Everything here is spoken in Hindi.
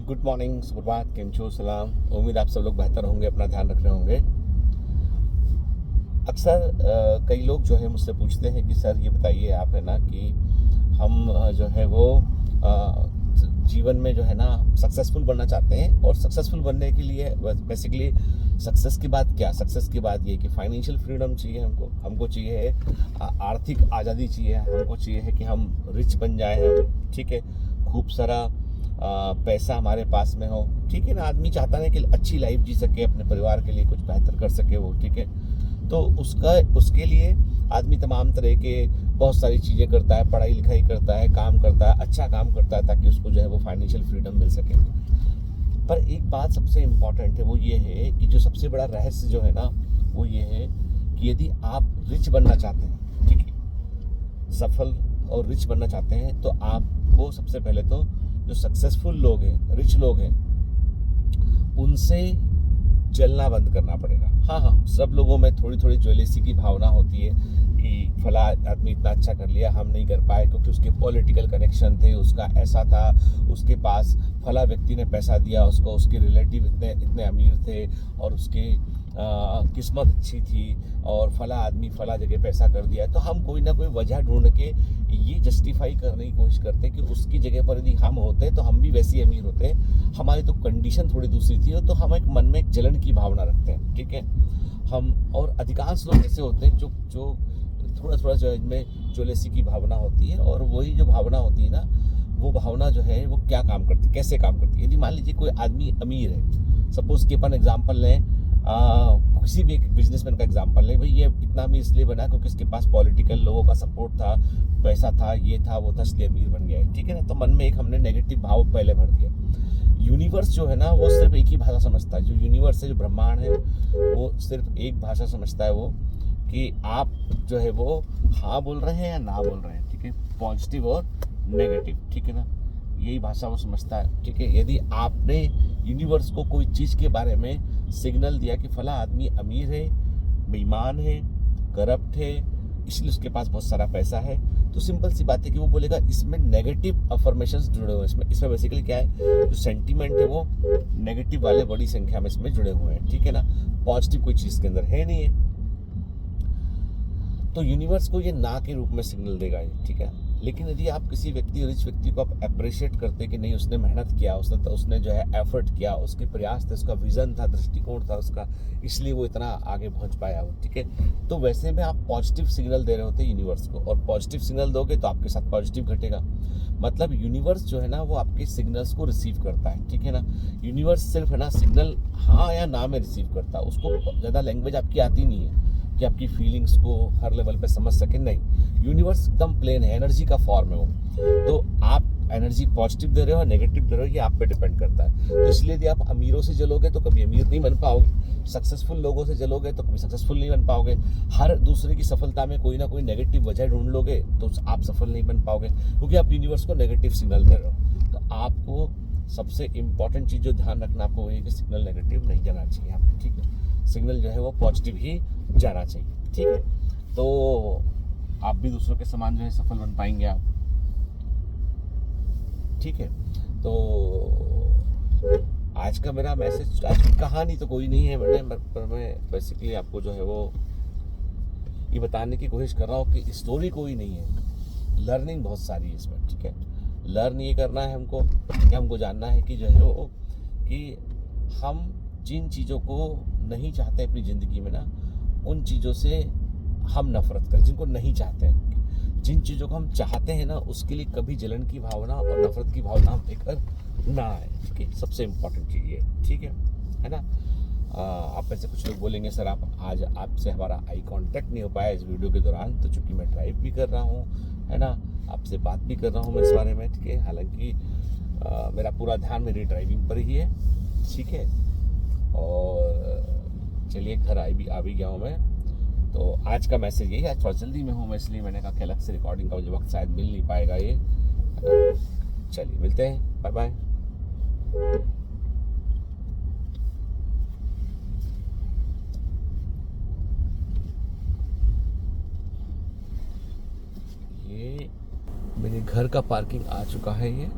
गुड मॉर्निंग, सुप्रभात, केम छो, सलाम। उम्मीद आप सब लोग बेहतर होंगे, अपना ध्यान रख रहे होंगे। अक्सर कई लोग जो है मुझसे पूछते हैं कि सर ये बताइए आप है ना कि हम जो है वो जीवन में जो है ना सक्सेसफुल बनना चाहते हैं, और सक्सेसफुल बनने के लिए बेसिकली सक्सेस की बात क्या, सक्सेस की बात ये कि फाइनेंशियल फ्रीडम चाहिए हमको चाहिए है आर्थिक आज़ादी चाहिए, हमको चाहिए है कि हम रिच बन जाए हम, ठीक है, खूब सारा पैसा हमारे पास में हो, ठीक है ना। आदमी चाहता है कि अच्छी लाइफ जी सके, अपने परिवार के लिए कुछ बेहतर कर सके वो, ठीक है। तो उसके लिए आदमी तमाम तरह के बहुत सारी चीज़ें करता है, पढ़ाई लिखाई करता है, काम करता है, अच्छा काम करता है, ताकि उसको जो है वो फाइनेंशियल फ्रीडम मिल सके। पर एक बात सबसे इम्पॉर्टेंट है, वो ये है कि जो सबसे बड़ा रहस्य जो है ना वो ये है कि यदि आप रिच बनना चाहते हैं, ठीक है, सफल और रिच बनना चाहते हैं, तो आपको सबसे पहले तो जो सक्सेसफुल लोग हैं, रिच लोग हैं, उनसे जलना बंद करना पड़ेगा। हाँ, सब लोगों में थोड़ी थोड़ी ज्वेलेसी की भावना होती है कि फला आदमी इतना अच्छा कर लिया, हम नहीं कर पाए क्योंकि उसके पॉलिटिकल कनेक्शन थे, उसका ऐसा था, उसके पास फला व्यक्ति ने पैसा दिया उसको, उसके रिलेटिव इतने इतने अमीर थे, और उसके किस्मत अच्छी थी, और फला आदमी फला जगह पैसा कर दिया। तो हम कोई ना कोई वजह ढूंढ के ये जस्टिफाई करने की कोशिश करते कि उसकी जगह पर यदि हम होते तो हम भी वैसे अमीर होते, हमारी तो कंडीशन थोड़ी दूसरी थी। तो हम एक मन में एक जलन की भावना रखते हैं, ठीक है। हम और अधिकांश लोग ऐसे होते हैं जो थोड़ा जो इनमें ज्वेलेसी की भावना होती है, और वही जो भावना होती है ना, वो भावना जो है वो क्या काम करती है, कैसे काम करती है। यदि मान लीजिए कोई आदमी अमीर है, सपोज कि अपन एग्जाम्पल लें, किसी भी एक बिजनेसमैन का एग्जांपल ले, भाई ये इतना अमीर इसलिए बना क्योंकि इसके पास पॉलिटिकल लोगों का सपोर्ट था, पैसा था, ये था वो था, इसलिए अमीर बन गया है, ठीक है ना। तो मन में एक हमने नेगेटिव भाव पहले भर दिया। यूनिवर्स जो है ना वो सिर्फ एक ही भाषा समझता है, जो यूनिवर्स है, जो ब्रह्मांड है, वो सिर्फ एक भाषा समझता है, वो कि आप जो है वो हाँ बोल रहे हैं या ना बोल रहे हैं, ठीक है, पॉजिटिव और नेगेटिव, ठीक है ना, यही भाषा वो समझता है, ठीक है। यदि आपने यूनिवर्स को कोई चीज़ के बारे में सिग्नल दिया कि फला आदमी अमीर है, बेईमान है, करप्ट है, इसलिए उसके पास बहुत सारा पैसा है, तो सिंपल सी बात है कि वो बोलेगा इसमें नेगेटिव अफर्मेशंस जुड़े हुए हैं। इसमें बेसिकली क्या है, जो सेंटीमेंट है वो नेगेटिव वाले बड़ी संख्या में इसमें जुड़े हुए हैं, ठीक है ना। पॉजिटिव कोई चीज़ के अंदर है नहीं है, तो यूनिवर्स को ये ना के रूप में सिग्नल देगा, ठीक है। लेकिन यदि आप किसी रिच व्यक्ति को आप अप्रिशिएट करते कि नहीं, उसने मेहनत किया, उसने जो है एफर्ट किया, उसके प्रयास थे, उसका विजन था, दृष्टिकोण था उसका, इसलिए वो इतना आगे पहुंच पाया वो, ठीक है। तो वैसे में आप पॉजिटिव सिग्नल दे रहे होते हैं यूनिवर्स को, और पॉजिटिव सिग्नल दोगे तो आपके साथ पॉजिटिव घटेगा। मतलब यूनिवर्स जो है ना वो आपके सिग्नल्स को रिसीव करता है, ठीक है ना। यूनिवर्स सिर्फ है ना सिग्नल हाँ या ना में रिसीव करता है, उसको ज़्यादा लैंग्वेज आपकी आती नहीं है कि आपकी फीलिंग्स को हर लेवल पे समझ सके, नहीं। यूनिवर्स एकदम प्लेन है, एनर्जी का फॉर्म है वो। तो आप एनर्जी पॉजिटिव दे रहे हो, नेगेटिव दे रहे हो, ये आप पे डिपेंड करता है। तो इसलिए यदि आप अमीरों से जलोगे तो कभी अमीर नहीं बन पाओगे, सक्सेसफुल लोगों से जलोगे तो कभी सक्सेसफुल नहीं बन पाओगे, हर दूसरे की सफलता में कोई ना कोई नेगेटिव वजह ढूंढ लोगे तो आप सफल नहीं बन पाओगे, क्योंकि आप यूनिवर्स को नेगेटिव सिग्नल दे रहे हो। तो आपको सबसे इंपॉर्टेंट चीज़ जो ध्यान रखना आपको वो है कि सिग्नल नेगेटिव नहीं जाना चाहिए आपको, ठीक है। सिग्नल जो है वो पॉजिटिव ही जाना चाहिए, ठीक है। तो आप भी दूसरों के समान जो है सफल बन पाएंगे आप, ठीक है। तो आज का मेरा मैसेज, आज की कहानी तो कोई नहीं है, पर मैं बेसिकली आपको जो है वो ये बताने की कोशिश कर रहा हूँ कि स्टोरी कोई नहीं है, लर्निंग बहुत सारी है इसमें, ठीक है। लर्न ये करना है हमको कि हमको जानना है कि जो है वो कि हम जिन चीज़ों को नहीं चाहते अपनी ज़िंदगी में ना, उन चीज़ों से हम नफरत करें, जिनको नहीं चाहते हैं। जिन चीज़ों को हम चाहते हैं ना, उसके लिए कभी जलन की भावना और नफरत की भावना हम लेकर ना आए, ठीक है। सबसे इम्पोर्टेंट चीज़ ये, ठीक है ना। आप में से कुछ लोग बोलेंगे सर आप आज आपसे हमारा आई कांटेक्ट नहीं हो पाया इस वीडियो के दौरान, तो चूँकि मैं ड्राइव भी कर रहा हूँ, है ना, आपसे बात भी कर रहा हूँ मैं इस बारे में, ठीक है। हालांकि मेरा पूरा ध्यान मेरी ड्राइविंग पर ही है, ठीक है। और चलिए घर आ भी गया हूँ मैं। तो आज का मैसेज यही है, आज थोड़ा जल्दी में हूँ मैं, इसलिए मैंने कहा कि अलग से रिकॉर्डिंग का मुझे वक्त शायद मिल नहीं पाएगा ये। चलिए मिलते हैं, बाय बाय। ये मेरे घर का पार्किंग आ चुका है ये।